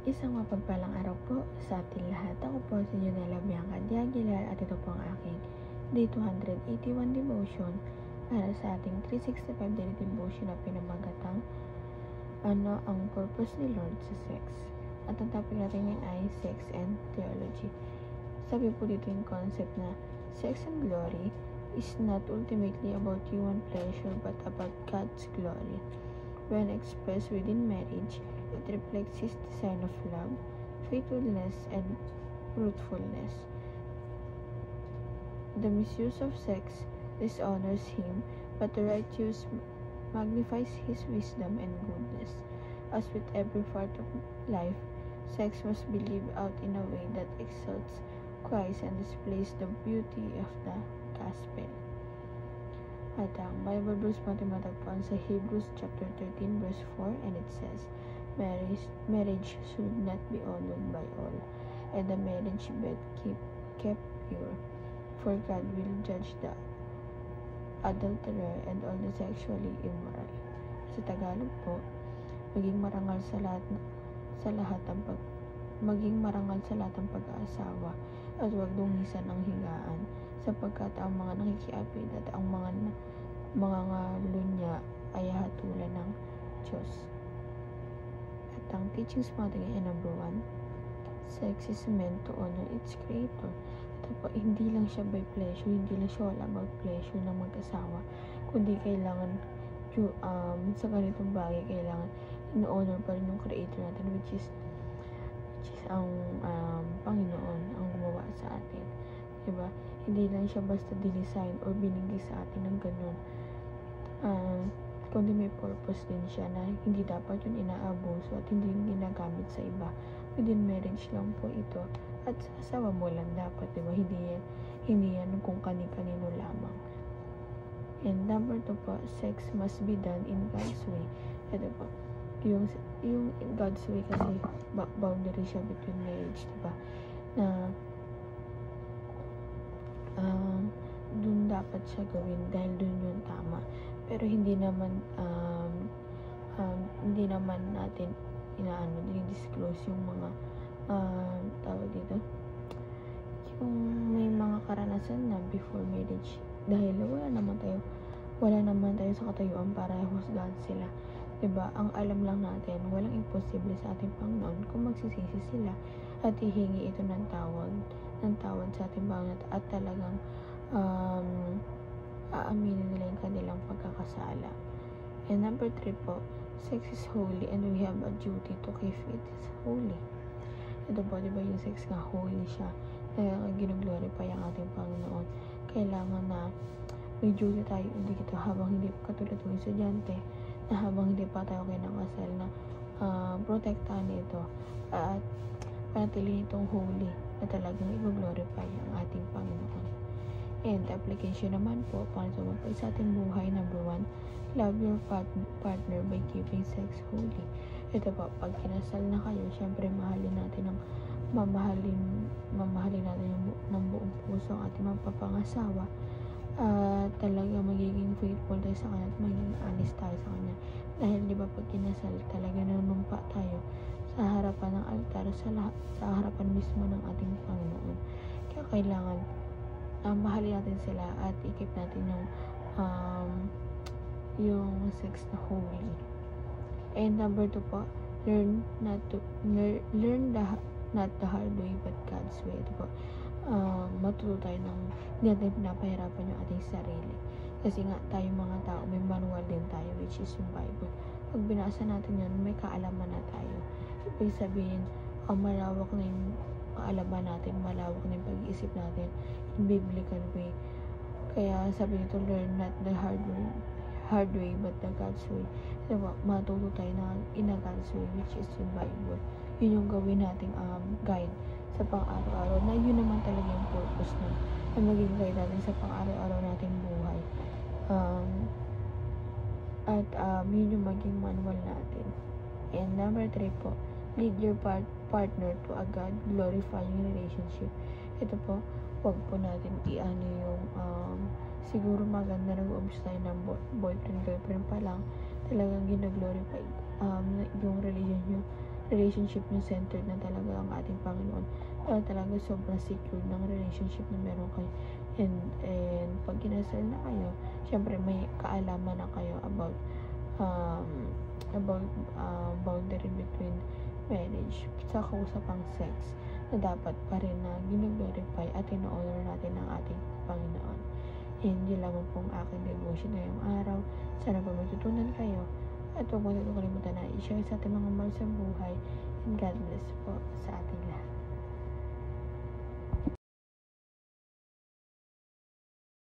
Isang mapagpalang araw po sa ating lahat. Ako po si Junella Bianca Diaguilar at ito po ang aking Day 281 Devotion para sa ating 365 Daily Devotion na pinamagatang Ano ang Purpose ni Lord sa Sex? At ang topic natin ngayon ay Sex and Theology. Sabi po dito yung concept na Sex and Glory is not ultimately about human pleasure but about God's glory. When expressed within marriage, it reflects His design of love, faithfulness, and fruitfulness. The misuse of sex dishonors Him, but the right use magnifies His wisdom and goodness. As with every part of life, sex must be lived out in a way that exalts Christ and displays the beauty of the gospel. At ang Bible verse natin matagpuan sa Hebrews chapter 13 verse 4, and it says, Marriage should not be honored by all, and the marriage bed kept pure, for God will judge the adulterer and all the sexually immoral. Sa Tagalog po, maging marangal sa lahat ng pag-aasawa at huwag dungisan ang higaan, sapagkat ang mga nakikiapid at ang mga ngalunya ay hatulan ng Diyos. At ang teachings natin ay number 1, sex is meant to honor its creator. Ito po, hindi lang siya by pleasure, hindi lang siya all about pleasure ng mag-asawa, kundi kailangan sa ganitong bagay, kailangan in-honor pa rin yung creator natin, which is ang Panginoon ang gumawa sa atin. Diba? Hindi lang siya basta dinesign or binigay sa atin ng ganun. Kundi may purpose din siya na hindi dapat yun inaabuso at hindi yung ginagamit sa iba. Within marriage lang po ito. At sa asawa mo lang dapat, diba? Hindi yan kung kani-kanino lamang. And number 2 po, sex must be done in God's way. Ito po, yung God's way kasi boundary siya between marriage, diba? Na dun dapat siya gawin dahil dun yung tama, pero hindi naman natin dinidisclose yung mga tawag dito, yung may mga karanasan na before marriage, dahil wala naman tayo sa katayuan para husgahan sila, diba? Ang alam lang natin, walang imposible sa ating Panginoon kung magsisisi sila at hihingi ito ng tawad sa ating Panginoon at talagang aaminin nila yung kanilang pagkakasala. And number 3 po, sex is holy and we have a duty to keep it holy. Ito po, diba yung sex nga holy siya, ginoglorify ang ating Panginoon. Kailangan na may duty tayo dito habang hindi katulad ng estudyante na habang hindi pa tayo kinakasal na protektahan ito at panatilihin itong holy na talagang i-glorify ang ating Panginoon. And application naman po para sumapay sa ating buhay, number 1, love your partner by keeping sex holy. Ito po, pag kinasal na kayo, syempre mamahalin natin ng buong puso ang ating mapapangasawa. Talaga magiging faithful tayo sa kanya at magiging honest tayo sa kanya. Dahil di ba pag kinasal, talaga nanumpa tayo sa harapan ng altar, sa harapan mismo ng ating Panginoon. Kaya kailangan mahalin natin sila at ikip natin yung sex na holy. And number 2 po, learn not the hard way but God's way. Ito po, matuto tayo ng hindi natin pinapahirapan yung ating sarili. Kasi nga tayo mga tao, may manual din tayo, which is yung Bible. Pag binasa natin yun, may kaalaman na tayo. Ibig sabihin, malawak na yung kaalaman natin, malawak na yung pag-iisip natin in biblical way. Kaya sabi nito, learn not the hard way but the God's way. So, matuto tayo na in a God's way, which is yung Bible. Yun yung gawin nating guide sa pang-araw-araw, na yun naman talaga yung purpose na maging guide natin sa pang-araw-araw nating buhay. Yun yung maging manual natin. And number 3 po, lead your partner to a God-glorifying relationship. Ito po, wag po natin yung siguro maganda nag-umpisa tayo ng boyfriend, girlfriend pa lang, talagang gina-glorify yung relationship yung centered na talaga ang ating Panginoon, talaga sobrang secure ng relationship na meron kayo. And pag kinasal na kayo, syempre may kaalaman na kayo about boundary between marriage sa kausapang sex na dapat pa rin na gino-glorify at ino-honor natin ng ating Panginoon. Hindi lamang pong aking devotion ngayong araw. Sana po matutunan kayo at huwag mo kalimutan na i-share sa ating mga mahal sa buhay, and God bless po sa ating lahat.